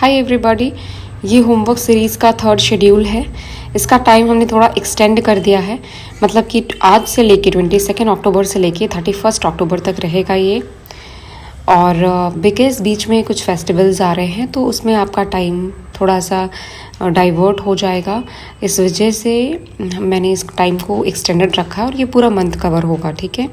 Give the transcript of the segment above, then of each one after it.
Hi everybody, ये homework series का third schedule है। इसका टाइम हमने थोड़ा एक्सटेंड कर दिया है, मतलब कि आज से लेके 22 अक्टूबर से लेके 31 अक्टूबर तक रहेगा ये। और बिकॉज़ बीच में कुछ फेस्टिवल्स आ रहे हैं तो उसमें आपका टाइम थोड़ा सा डाइवर्ट हो जाएगा। इस वजह से मैंने इस टाइम को एक्सटेंडेड रखा है और ये पूरा मंथ कवर होगा, ठीक है।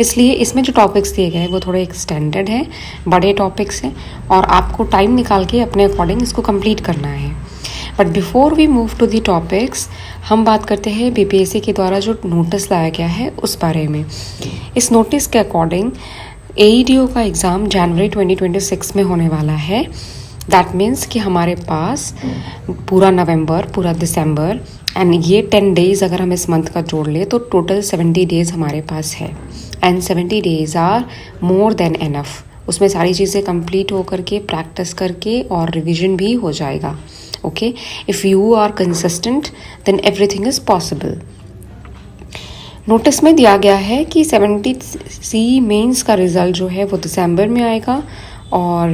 इसलिए इसमें जो टॉपिक्स दिए गए हैं वो थोड़े एक्सटेंडेड हैं, बड़े टॉपिक्स हैं और आपको टाइम निकाल के अपने अकॉर्डिंग इसको कंप्लीट करना है। But before we move to the topics, हम बात करते हैं बीपीएससी के द्वारा जो नोटिस लाया गया है उस बारे में। इस नोटिस के अकॉर्डिंग एईडीओ का एग्ज़ाम जनवरी 2026 में होने वाला है। दैट मीन्स कि हमारे पास पूरा नवंबर, पूरा दिसंबर एंड ये 10 डेज़ अगर हम इस मंथ का जोड़ लें तो टोटल 70 डेज़ हमारे पास है। And 70 days are more than enough. उसमें सारी चीज़ें कंप्लीट हो करके, प्रैक्टिस करके और रिविजन भी हो जाएगा। Okay, if you are consistent then everything is possible. Notice में दिया गया है कि 70C मेंस का रिज़ल्ट जो है वो दिसंबर में आएगा और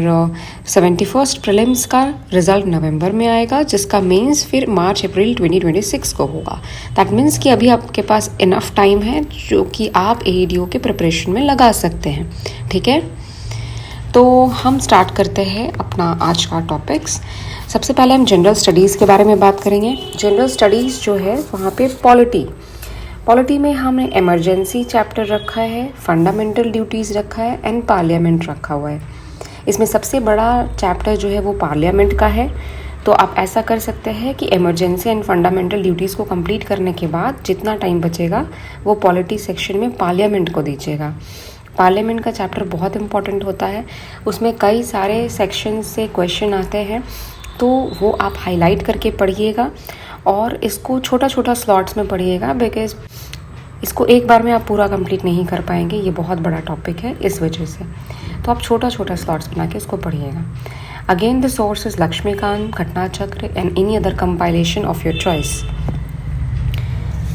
71st प्रीलिम्स का रिज़ल्ट नवंबर में आएगा, जिसका मेंस फिर मार्च अप्रैल 2026 को होगा। दैट मीन्स कि अभी आपके पास इनफ टाइम है जो कि आप एईडीओ के प्रिपरेशन में लगा सकते हैं, ठीक है। तो हम स्टार्ट करते हैं अपना आज का टॉपिक्स। सबसे पहले हम जनरल स्टडीज़ के बारे में बात करेंगे। जनरल स्टडीज़ जो है वहाँ पे पॉलिटी में हमने इमरजेंसी चैप्टर रखा है, फंडामेंटल ड्यूटीज़ रखा है एंड पार्लियामेंट रखा हुआ है। इसमें सबसे बड़ा चैप्टर जो है वो पार्लियामेंट का है। तो आप ऐसा कर सकते हैं कि इमरजेंसी एंड फंडामेंटल ड्यूटीज़ को कंप्लीट करने के बाद जितना टाइम बचेगा वो पॉलिटी सेक्शन में पार्लियामेंट को दीजिएगा। पार्लियामेंट का चैप्टर बहुत इंपॉर्टेंट होता है, उसमें कई सारे सेक्शन से क्वेश्चन आते हैं, तो वो आप हाईलाइट करके पढ़िएगा और इसको छोटा छोटा स्लॉट्स में पढ़िएगा, बिकॉज इसको एक बार में आप पूरा कंप्लीट नहीं कर पाएंगे। ये बहुत बड़ा टॉपिक है, इस वजह से तो आप छोटा छोटा स्लॉट्स बना के इसको पढ़िएगा। Again the source is Lakshmikanth, Ghatna Chakra and any other compilation of your choice.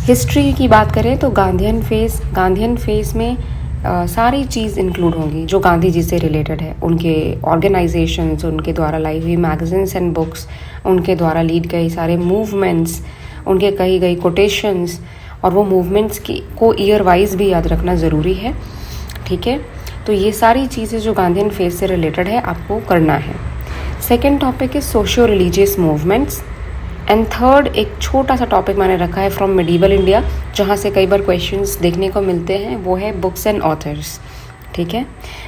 History की बात करें तो गांधीयन फेज में सारी चीज़ इंक्लूड होंगी जो गांधी जी से रिलेटेड है, उनके ऑर्गेनाइजेशंस, उनके द्वारा लाई हुई मैगजीन्स एंड बुक्स, उनके द्वारा लीड गई सारे मूवमेंट्स, उनके कही गई कोटेशंस, और वो मूवमेंट्स को ईयर वाइज भी याद रखना ज़रूरी है, ठीक है। तो ये सारी चीज़ें जो गांधीयन फेज से रिलेटेड है आपको करना है। Second topic is socio religious movements and third एक छोटा सा टॉपिक मैंने रखा है फ्रॉम मिडीवल इंडिया, जहाँ से कई बार क्वेश्चंस देखने को मिलते हैं, वो है बुक्स एंड ऑथर्स, ठीक है।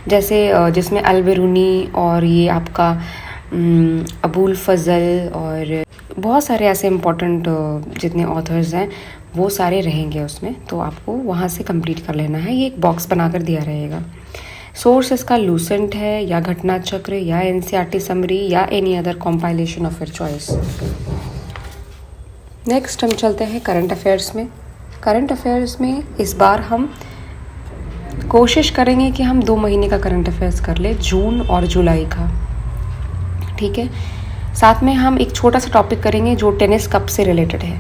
जैसे जिसमें अल-बिरूनी और ये आपका अबुल फजल और बहुत सारे ऐसे इम्पोर्टेंट जितने ऑथर्स हैं वो सारे रहेंगे उसमें, तो आपको वहाँ से कंप्लीट कर लेना है। ये एक बॉक्स बनाकर दिया रहेगा। सोर्स इसका लूसेंट है या घटना चक्र या एनसीईआरटी समरी या any other compilation of your choice. Next हम चलते हैं करंट अफेयर्स में। करंट अफेयर्स में इस बार हम कोशिश करेंगे कि हम 2 महीने का करंट अफेयर्स कर ले, जून और जुलाई का, ठीक है। साथ में हम एक छोटा सा टॉपिक करेंगे जो टेनिस कप से रिलेटेड है।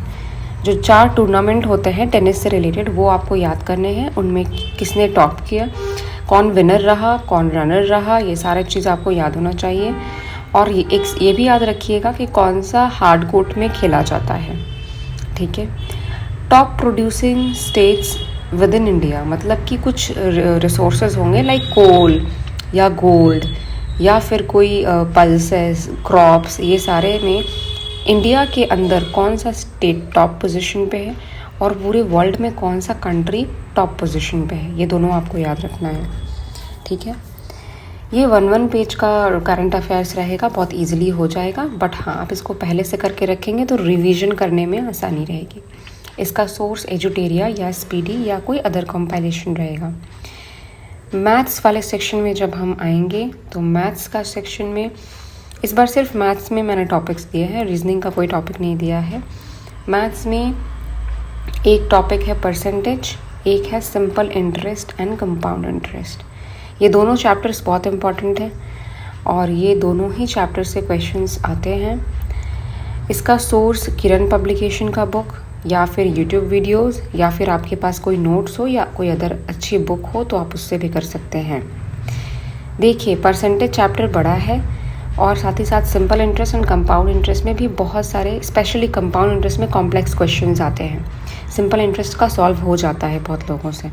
जो 4 टूर्नामेंट होते हैं टेनिस से रिलेटेड वो आपको याद करने हैं, उनमें किसने टॉप किया, कौन विनर रहा, कौन रनर रहा, ये सारी चीज़ आपको याद होना चाहिए। और ये भी याद रखिएगा कि कौन सा हार्ड कोर्ट में खेला जाता है, ठीक है। Top producing states with in India, मतलब कि कुछ रिसोर्सेज होंगे लाइक कोल या गोल्ड या फिर कोई पल्सेस, क्रॉप्स, ये सारे में इंडिया के अंदर कौन सा स्टेट टॉप पोजीशन पे है और पूरे वर्ल्ड में कौन सा कंट्री टॉप पोजीशन पे है, ये दोनों आपको याद रखना है, ठीक है। ये 1 पेज का करंट अफेयर्स रहेगा, बहुत इजीली हो जाएगा, बट हाँ आप इसको पहले से करके रखेंगे तो रिवीजन करने में आसानी रहेगी। इसका सोर्स एजुटेरिया या स्पीडी या कोई अदर कंपाइलेशन रहेगा। मैथ्स वाले सेक्शन में जब हम आएंगे तो मैथ्स का सेक्शन में इस बार सिर्फ मैथ्स में मैंने टॉपिक्स दिए हैं, रीजनिंग का कोई टॉपिक नहीं दिया है। मैथ्स में एक टॉपिक है परसेंटेज, एक है simple interest and compound interest. ये दोनों चैप्टर्स बहुत इंपॉर्टेंट हैं और ये दोनों ही चैप्टर से क्वेश्चंस आते हैं। इसका सोर्स किरण पब्लिकेशन का बुक या फिर यूट्यूब वीडियोस या फिर आपके पास कोई नोट्स हो या कोई अदर अच्छी बुक हो तो आप उससे भी कर सकते हैं। देखिए परसेंटेज चैप्टर बड़ा है और साथ ही साथ simple interest and compound interest में भी बहुत सारे, स्पेशली कंपाउंड इंटरेस्ट में कॉम्प्लेक्स क्वेश्चंस आते हैं। सिंपल इंटरेस्ट का सॉल्व हो जाता है बहुत लोगों से।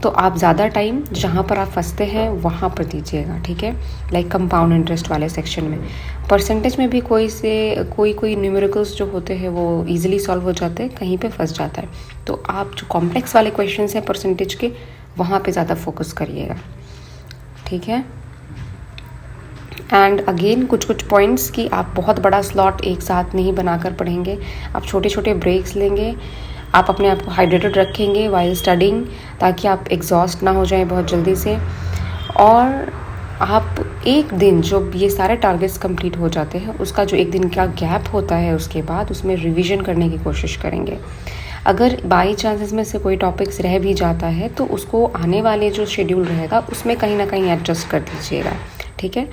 तो आप ज़्यादा टाइम जहाँ पर आप फंसते हैं वहाँ पर दीजिएगा, ठीक है। लाइक कंपाउंड इंटरेस्ट वाले सेक्शन में परसेंटेज में भी कोई न्यूमेरिकल्स जो होते हैं वो इजीली सॉल्व हो जाते हैं, कहीं पे फंस जाता है। तो आप जो कॉम्प्लेक्स वाले क्वेश्चंस हैं परसेंटेज के, वहाँ पे ज़्यादा फोकस करिएगा, ठीक है। एंड अगेन कुछ पॉइंट्स कि आप बहुत बड़ा स्लॉट एक साथ नहीं बनाकर पढ़ेंगे, आप छोटे छोटे ब्रेक्स लेंगे, आप अपने आप को हाइड्रेटेड रखेंगे वाइल स्टडिंग, ताकि आप एग्जॉस्ट ना हो जाएं बहुत जल्दी से। और आप एक दिन जो ये सारे टारगेट्स कंप्लीट हो जाते हैं, उसका जो एक दिन का गैप होता है उसके बाद उसमें रिवीजन करने की कोशिश करेंगे। अगर बाई चांसेस में से कोई टॉपिक्स रह भी जाता है तो उसको आने वाले जो शेड्यूल रहेगा उसमें कहीं ना कहीं एडजस्ट कर दीजिएगा, ठीक है।